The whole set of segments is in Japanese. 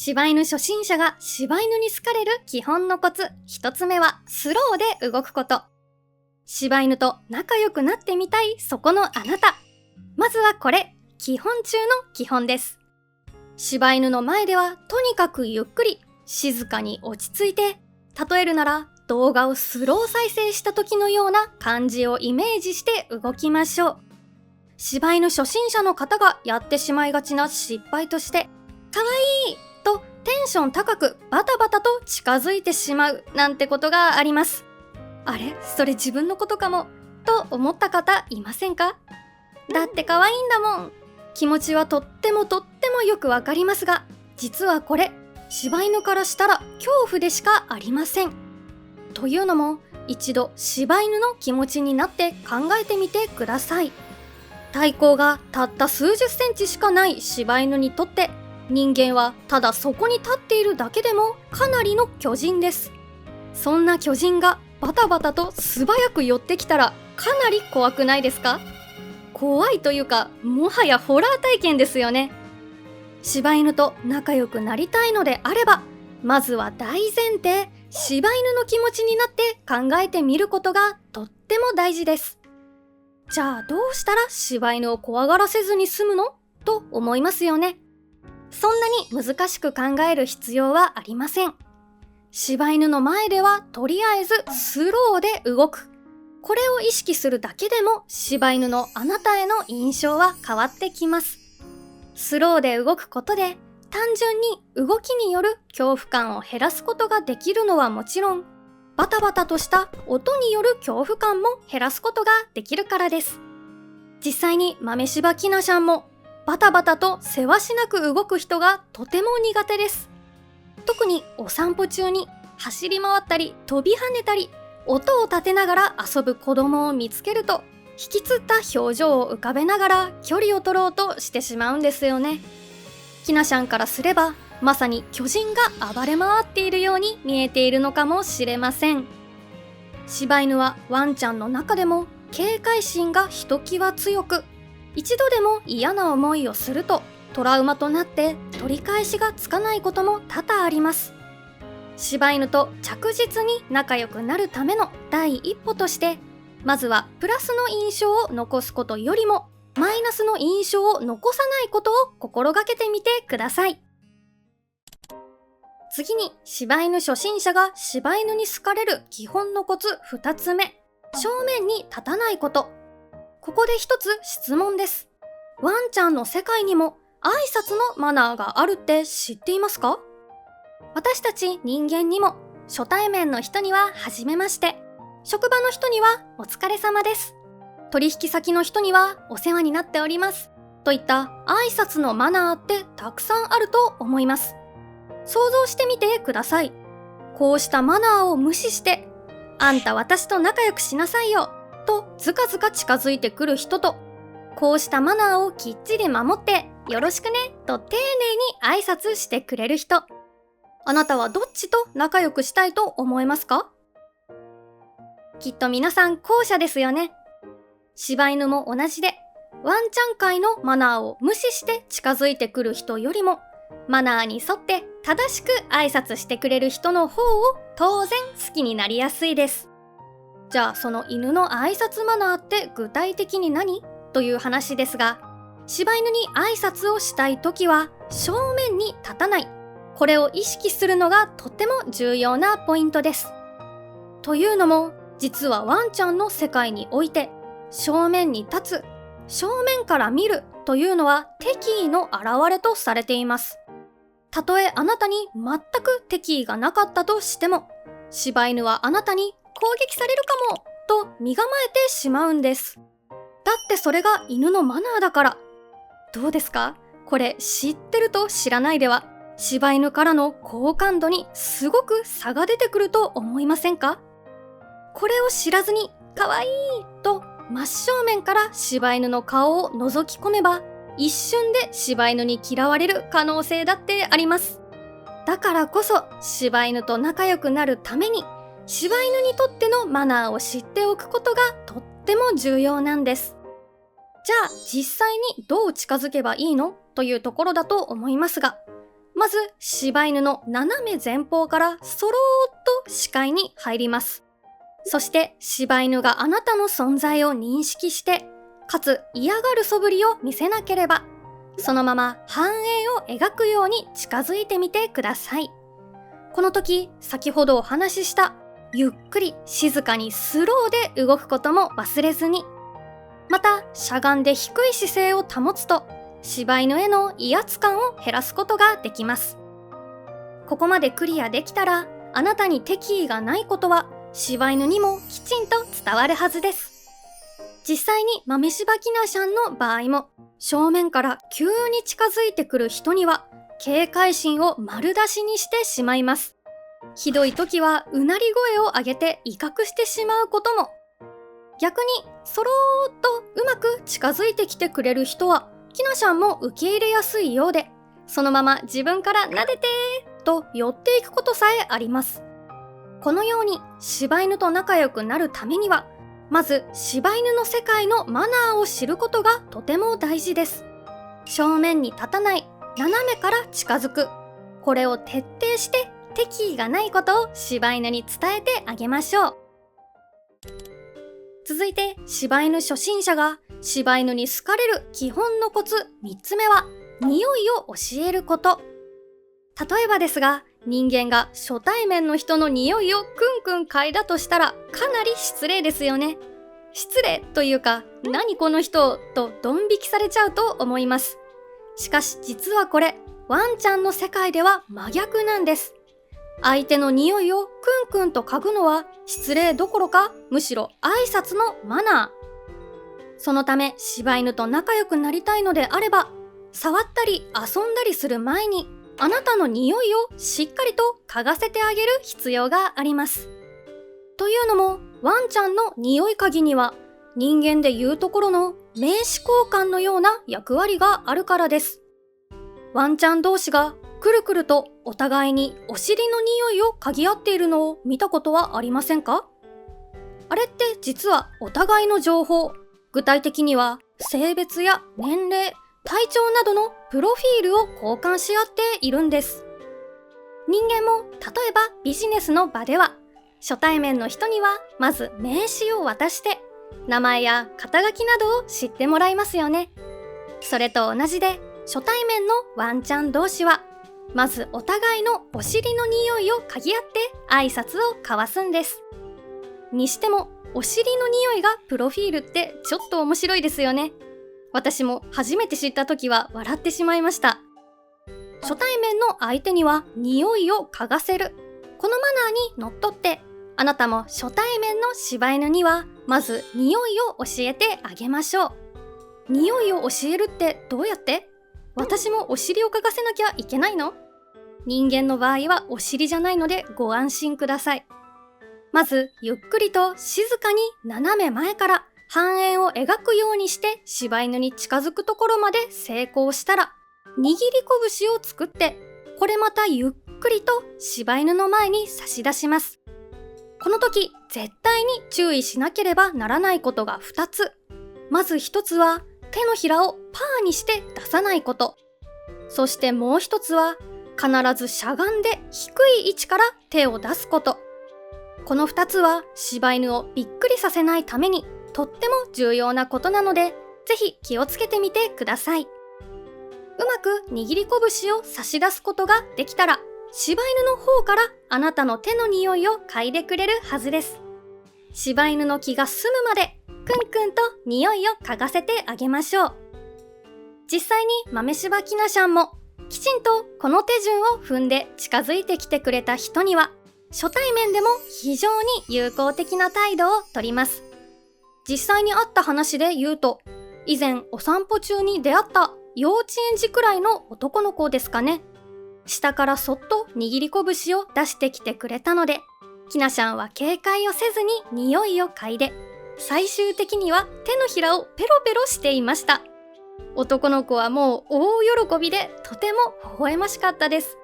柴犬初心者が柴犬に好かれる基本のコツ。一つ目はスローで動くこと。柴犬と仲良くなってみたいそこのあなた。まずはこれ、基本中の基本です。柴犬の前ではとにかくゆっくり、静かに落ち着いて、例えるなら動画をスロー再生した時のような感じをイメージして動きましょう。柴犬初心者の方がやってしまいがちな失敗として、かわいいとテンション高くバタバタと近づいてしまうなんてことがあります。あれ、それ自分のことかもと思った方いませんか？だって可愛いんだもん。気持ちはとってもよくわかりますが、実はこれ柴犬からしたら恐怖でしかありません。というのも、一度柴犬の気持ちになって考えてみてください。体高がたった数十センチしかない柴犬にとって、人間はただそこに立っているだけでもかなりの巨人です。そんな巨人がバタバタと素早く寄ってきたらかなり怖くないですか？怖いというか、もはやホラー体験ですよね。柴犬と仲良くなりたいのであれば、まずは大前提、柴犬の気持ちになって考えてみることがとっても大事です。じゃあどうしたら柴犬を怖がらせずに済むの？と思いますよね。そんなに難しく考える必要はありません。柴犬の前ではとりあえずスローで動く。これを意識するだけでも柴犬のあなたへの印象は変わってきます。スローで動くことで単純に動きによる恐怖感を減らすことができるのはもちろん、バタバタとした音による恐怖感も減らすことができるからです。実際に豆柴きなしゃんもバタバタとせわしなく動く人がとても苦手です。特にお散歩中に走り回ったり飛び跳ねたり音を立てながら遊ぶ子供を見つけると、引きつった表情を浮かべながら距離を取ろうとしてしまうんですよね。きなしゃんからすればまさに巨人が暴れ回っているように見えているのかもしれません。柴犬はワンちゃんの中でも警戒心がひときわ強く、一度でも嫌な思いをするとトラウマとなって取り返しがつかないことも多々あります。柴犬と着実に仲良くなるための第一歩として、まずはプラスの印象を残すことよりもマイナスの印象を残さないことを心がけてみてください。次に、柴犬初心者が柴犬に好かれる基本のコツ2つ目、正面に立たないこと。ここで一つ質問です。ワンちゃんの世界にも挨拶のマナーがあるって知っていますか？私たち人間にも初対面の人には初めまして、職場の人にはお疲れ様です、取引先の人にはお世話になっておりますといった挨拶のマナーってたくさんあると思います。想像してみてください。こうしたマナーを無視して、あんた私と仲良くしなさいよとずかずか近づいてくる人と、こうしたマナーをきっちり守ってよろしくねと丁寧に挨拶してくれる人。あなたはどっちと仲良くしたいと思えますか？きっと皆さん後者ですよね。柴犬も同じで、ワンちゃん界のマナーを無視して近づいてくる人よりも、マナーに沿って正しく挨拶してくれる人の方を当然好きになりやすいです。じゃあその犬の挨拶マナーって具体的に何？という話ですが、柴犬に挨拶をしたいときは正面に立たない。これを意識するのがとても重要なポイントです。というのも、実はワンちゃんの世界において、正面に立つ、正面から見るというのは敵意の表れとされています。たとえあなたに全く敵意がなかったとしても、柴犬はあなたに攻撃されるかもと身構えてしまうんです。だってそれが犬のマナーだから。どうですか？これ知ってると知らないでは、柴犬からの好感度にすごく差が出てくると思いませんか？これを知らずに可愛いと真正面から柴犬の顔を覗き込めば、一瞬で柴犬に嫌われる可能性だってあります。だからこそ柴犬と仲良くなるために、柴犬にとってのマナーを知っておくことがとっても重要なんです。じゃあ実際にどう近づけばいいの？というところだと思いますが、まず柴犬の斜め前方からそろーっと視界に入ります。そして柴犬があなたの存在を認識して、かつ嫌がる素振りを見せなければ、そのまま半円を描くように近づいてみてください。この時、先ほどお話ししたゆっくり静かにスローで動くことも忘れずに。またしゃがんで低い姿勢を保つと、柴犬への威圧感を減らすことができます。ここまでクリアできたら、あなたに敵意がないことは柴犬にもきちんと伝わるはずです。実際に豆柴きなしゃんの場合も、正面から急に近づいてくる人には警戒心を丸出しにしてしまいます。ひどい時はうなり声を上げて威嚇してしまうことも。逆にそろーっとうまく近づいてきてくれる人はきなしゃんも受け入れやすいようで、そのまま自分から撫でてーと寄っていくことさえあります。このように柴犬と仲良くなるためには、まず柴犬の世界のマナーを知ることがとても大事です。正面に立たない、斜めから近づく、これを徹底して敵意がないことを柴犬に伝えてあげましょう。続いて柴犬初心者が柴犬に好かれる基本のコツ3つ目は、匂いを教えること。例えばですが、人間が初対面の人の匂いをクンクン嗅いだとしたらかなり失礼ですよね。失礼というか、何この人とドン引きされちゃうと思います。しかし実はこれ、ワンちゃんの世界では真逆なんです。相手の匂いをクンクンと嗅ぐのは失礼どころか、むしろ挨拶のマナー。そのため柴犬と仲良くなりたいのであれば、触ったり遊んだりする前にあなたの匂いをしっかりと嗅がせてあげる必要があります。というのも、ワンちゃんの匂い嗅ぎには人間でいうところの名刺交換のような役割があるからです。ワンちゃん同士がくるくるとお互いにお尻の匂いを嗅ぎ合っているのを見たことはありませんか？あれって実はお互いの情報、具体的には性別や年齢、体調などのプロフィールを交換し合っているんです。人間も例えばビジネスの場では、初対面の人にはまず名刺を渡して、名前や肩書きなどを知ってもらいますよね。それと同じで、初対面のワンちゃん同士は、まずお互いのお尻の匂いを嗅ぎ合って挨拶を交わすんです。にしても、お尻の匂いがプロフィールってちょっと面白いですよね。私も初めて知った時は笑ってしまいました。初対面の相手には匂いを嗅がせる。このマナーにのっとって、あなたも初対面の柴犬にはまず匂いを教えてあげましょう。匂いを教えるってどうやって？私もお尻を嗅がせなきゃいけないの？人間の場合はお尻じゃないのでご安心ください。まずゆっくりと静かに斜め前から半円を描くようにして柴犬に近づくところまで成功したら、握り拳を作って、これまたゆっくりと柴犬の前に差し出します。この時絶対に注意しなければならないことが2つ。まず1つは手のひらをパーにして出さないこと。そしてもう1つは必ずしゃがんで低い位置から手を出すこと。この2つは柴犬をびっくりさせないためにとっても重要なことなので、ぜひ気をつけてみてください。うまく握り拳を差し出すことができたら、柴犬の方からあなたの手の匂いを嗅いでくれるはずです。柴犬の気が済むまでくんくんと匂いを嗅がせてあげましょう。実際に豆柴きなしゃんもきちんとこの手順を踏んで近づいてきてくれた人には、初対面でも非常に友好的な態度をとります。実際にあった話で言うと、以前お散歩中に出会った幼稚園児くらいの男の子ですかね。下からそっと握り拳を出してきてくれたので、きなしゃんは警戒をせずに匂いを嗅いで、最終的には手のひらをペロペロしていました。男の子はもう大喜びでとても微笑ましかったです。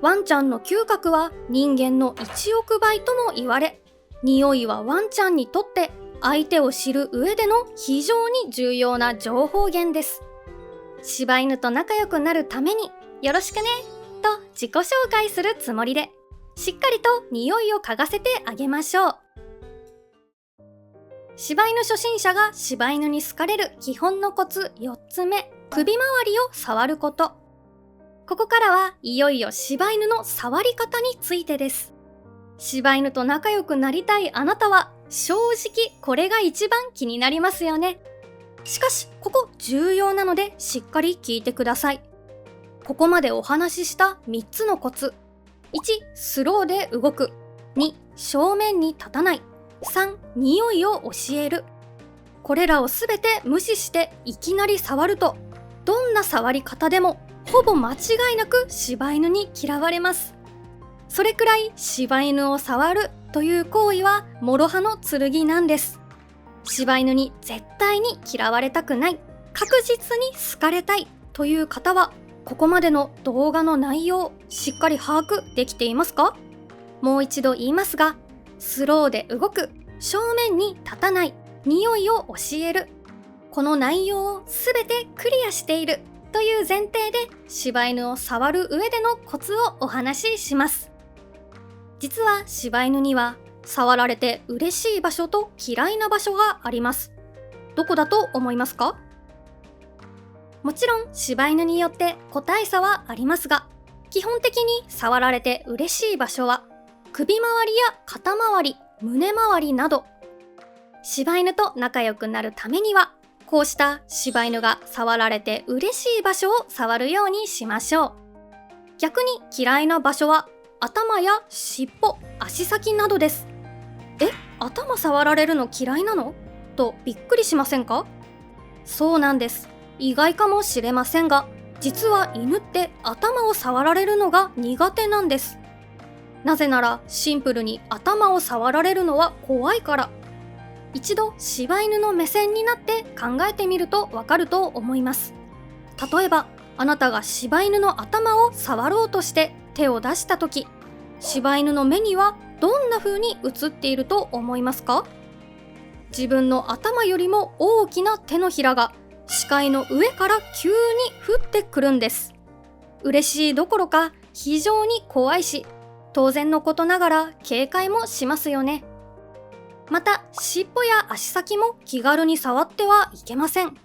ワンちゃんの嗅覚は人間の1億倍とも言われ、匂いはワンちゃんにとって相手を知る上での非常に重要な情報源です。柴犬と仲良くなるためによろしくね。と自己紹介するつもりで、しっかりと匂いを嗅がせてあげましょう。柴犬初心者が柴犬に好かれる基本のコツ4つ目、首周りを触ること。ここからはいよいよ柴犬の触り方についてです。柴犬と仲良くなりたいあなたは正直これが一番気になりますよね。しかしここ重要なのでしっかり聞いてください。ここまでお話しした3つのコツ。1、スローで動く。2、正面に立たない。3、匂いを教える。これらをすべて無視していきなり触ると、どんな触り方でもほぼ間違いなく柴犬に嫌われます。それくらい柴犬を触るという行為は諸刃の剣なんです。柴犬に絶対に嫌われたくない、確実に好かれたいという方は、ここまでの動画の内容、しっかり把握できていますか？もう一度言いますが、スローで動く、正面に立たない、匂いを教える。この内容をすべてクリアしているという前提で柴犬を触る上でのコツをお話しします。実は柴犬には触られて嬉しい場所と嫌いな場所があります。どこだと思いますか？もちろん柴犬によって個体差はありますが、基本的に触られて嬉しい場所は首周りや肩周り、胸周りなど。柴犬と仲良くなるためには、こうした柴犬が触られて嬉しい場所を触るようにしましょう。逆に嫌いな場所は頭や尻尾、足先などです。頭触られるの嫌いなの？とびっくりしませんか？そうなんです。意外かもしれませんが、実は犬って頭を触られるのが苦手なんです。なぜならシンプルに頭を触られるのは怖いから。一度柴犬の目線になって考えてみるとわかると思います。例えばあなたが柴犬の頭を触ろうとして手を出したとき、柴犬の目にはどんな風に映っていると思いますか？自分の頭よりも大きな手のひらが視界の上から急に降ってくるんです。嬉しいどころか非常に怖いし、当然のことながら警戒もしますよね。また尻尾や足先も気軽に触ってはいけません。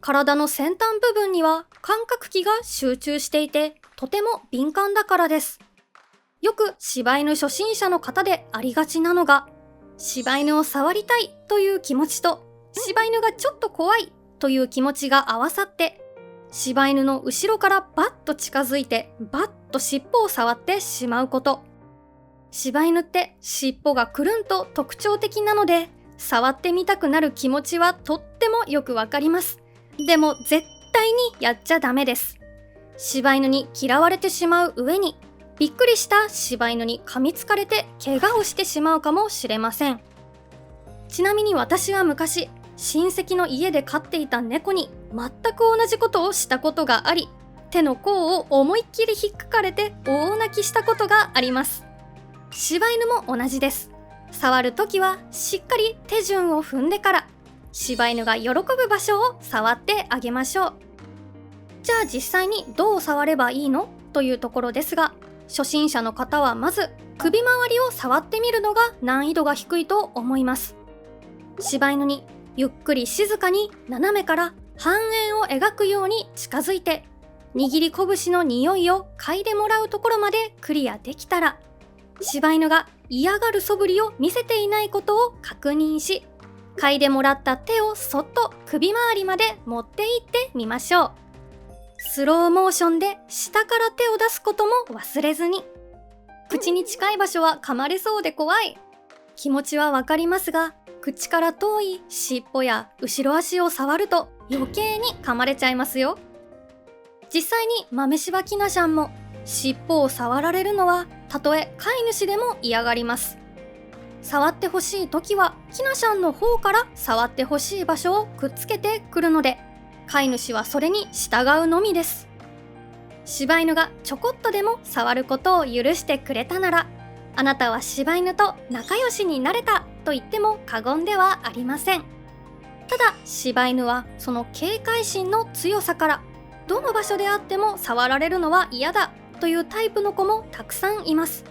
体の先端部分には感覚器が集中していて、とても敏感だからです。よく柴犬初心者の方でありがちなのが、柴犬を触りたいという気持ちと柴犬がちょっと怖いという気持ちが合わさって、柴犬の後ろからバッと近づいてバッと尻尾を触ってしまうこと。柴犬って尻尾がくるんと特徴的なので、触ってみたくなる気持ちはとってもよくわかります。でも絶対にやっちゃダメです。柴犬に嫌われてしまう上に、びっくりした柴犬に噛みつかれて怪我をしてしまうかもしれません。ちなみに私は昔、親戚の家で飼っていた猫に全く同じことをしたことがあり、手の甲を思いっきり引っかかれて大泣きしたことがあります。柴犬も同じです。触るときはしっかり手順を踏んでから柴犬が喜ぶ場所を触ってあげましょう。じゃあ実際にどう触ればいいのというところですが、初心者の方はまず首周りを触ってみるのが難易度が低いと思います。柴犬にゆっくり静かに斜めから半円を描くように近づいて、握り拳の匂いを嗅いでもらうところまでクリアできたら、柴犬が嫌がる素振りを見せていないことを確認し、嗅いでもらった手をそっと首周りまで持っていってみましょう。スローモーションで下から手を出すことも忘れずに。口に近い場所は噛まれそうで怖い。気持ちはわかりますが、口から遠い尻尾や後ろ足を触ると余計に噛まれちゃいますよ。実際に豆柴きなしゃんも尻尾を触られるのはたとえ飼い主でも嫌がります。触ってほしいときはきなしゃんの方から触ってほしい場所をくっつけてくるので、飼い主はそれに従うのみです。柴犬がちょこっとでも触ることを許してくれたなら、あなたは柴犬と仲良しになれたと言っても過言ではありません。ただ柴犬はその警戒心の強さから、どの場所であっても触られるのは嫌だというタイプの子もたくさんいます。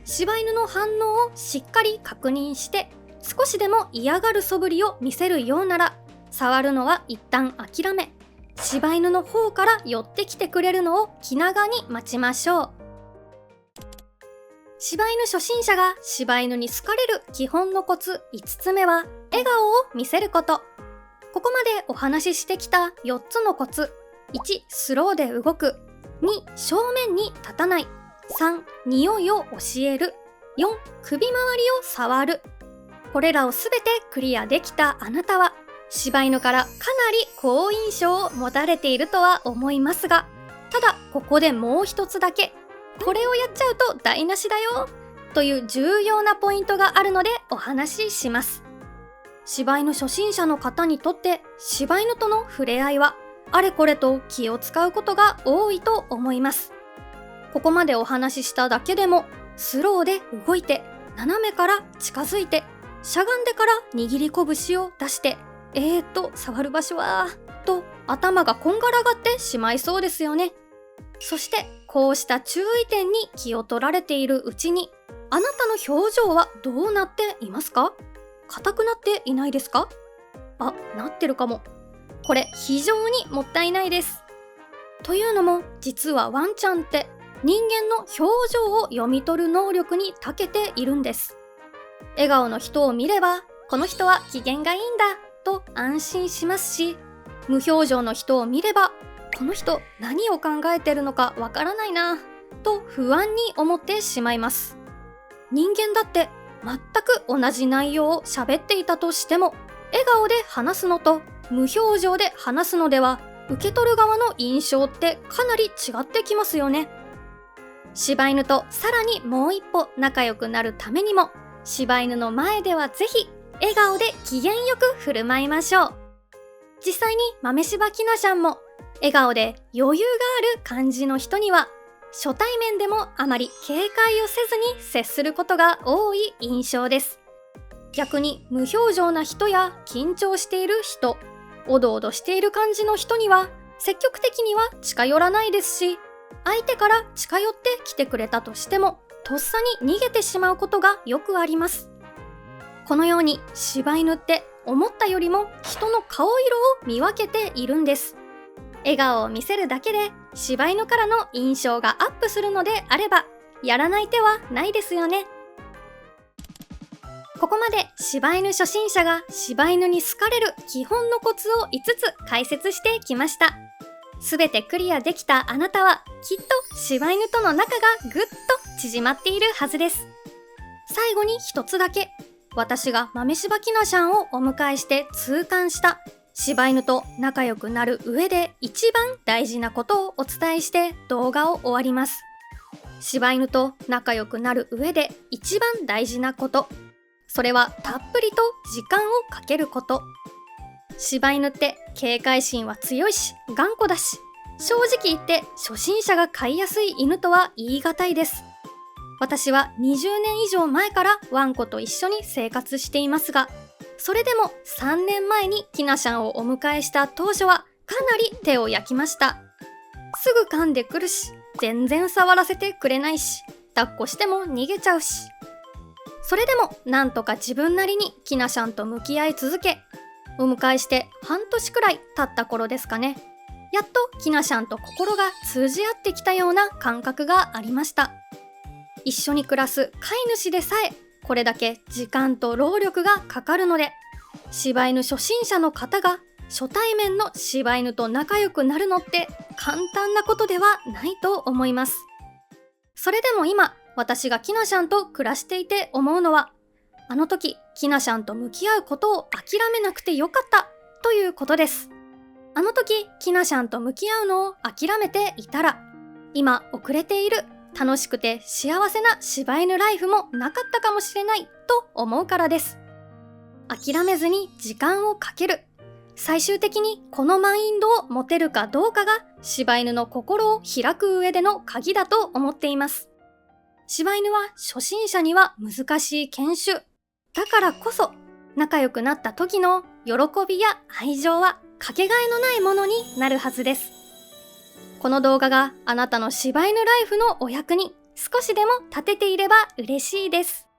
柴犬の反応をしっかり確認して、少しでも嫌がる素振りを見せるようなら、触るのは一旦諦め、柴犬の方から寄ってきてくれるのを気長に待ちましょう。柴犬初心者が柴犬に好かれる基本のコツ5つ目は、笑顔を見せること。ここまでお話ししてきた4つのコツ。1、スローで動く。2、正面に立たない。3、匂いを教える。4、首周りを触る。これらをすべてクリアできたあなたは、柴犬からかなり好印象を持たれているとは思いますが、ただここでもう一つだけ、これをやっちゃうと台無しだよという重要なポイントがあるのでお話しします。柴犬初心者の方にとって柴犬との触れ合いはあれこれと気を使うことが多いと思います。ここまでお話ししただけでも、スローで動いて、斜めから近づいて、しゃがんでから握り拳を出して、触る場所はと頭がこんがらがってしまいそうですよね。そしてこうした注意点に気を取られているうちに、あなたの表情はどうなっていますか？硬くなっていないですか？なってるかも。これ非常にもったいないです。というのも、実はワンちゃんって人間の表情を読み取る能力に長けているんです。笑顔の人を見れば、この人は機嫌がいいんだと安心しますし、無表情の人を見れば、この人何を考えてるのかわからないなと不安に思ってしまいます。人間だって全く同じ内容を喋っていたとしても、笑顔で話すのと無表情で話すのでは、受け取る側の印象ってかなり違ってきますよね。柴犬とさらにもう一歩仲良くなるためにも、柴犬の前ではぜひ笑顔で機嫌よく振る舞いましょう。実際に豆柴きなしゃんも笑顔で余裕がある感じの人には、初対面でもあまり警戒をせずに接することが多い印象です。逆に無表情な人や緊張している人、おどおどしている感じの人には積極的には近寄らないですし、相手から近寄ってきてくれたとしてもとっさに逃げてしまうことがよくあります。このように柴犬って思ったよりも人の顔色を見分けているんです。笑顔を見せるだけで柴犬からの印象がアップするのであれば、やらない手はないですよね。ここまで柴犬初心者が柴犬に好かれる基本のコツを5つ解説してきました。すべてクリアできたあなたはきっと柴犬との仲がぐっと縮まっているはずです。最後に一つだけ、私が豆柴きなしゃんをお迎えして痛感した柴犬と仲良くなる上で一番大事なことをお伝えして動画を終わります。柴犬と仲良くなる上で一番大事なこと、それはたっぷりと時間をかけること。柴犬って警戒心は強いし頑固だし、正直言って初心者が飼いやすい犬とは言い難いです。私は20年以上前からワンコと一緒に生活していますが、それでも3年前にきなしゃんをお迎えした当初はかなり手を焼きました。すぐ噛んでくるし、全然触らせてくれないし、抱っこしても逃げちゃうし。それでもなんとか自分なりにきなしゃんと向き合い続け、お迎えして半年くらい経った頃ですかね。やっときなしゃんと心が通じ合ってきたような感覚がありました。一緒に暮らす飼い主でさえこれだけ時間と労力がかかるので、柴犬初心者の方が初対面の柴犬と仲良くなるのって簡単なことではないと思います。それでも今、私がきなしゃんと暮らしていて思うのは、あの時きなしゃんと向き合うことを諦めなくてよかったということです。あの時きなしゃんと向き合うのを諦めていたら、今遅れている楽しくて幸せな柴犬ライフもなかったかもしれないと思うからです。諦めずに時間をかける。最終的にこのマインドを持てるかどうかが柴犬の心を開く上での鍵だと思っています。柴犬は初心者には難しい犬種。だからこそ仲良くなった時の喜びや愛情はかけがえのないものになるはずです。この動画があなたの柴犬ライフのお役に少しでも立てていれば嬉しいです。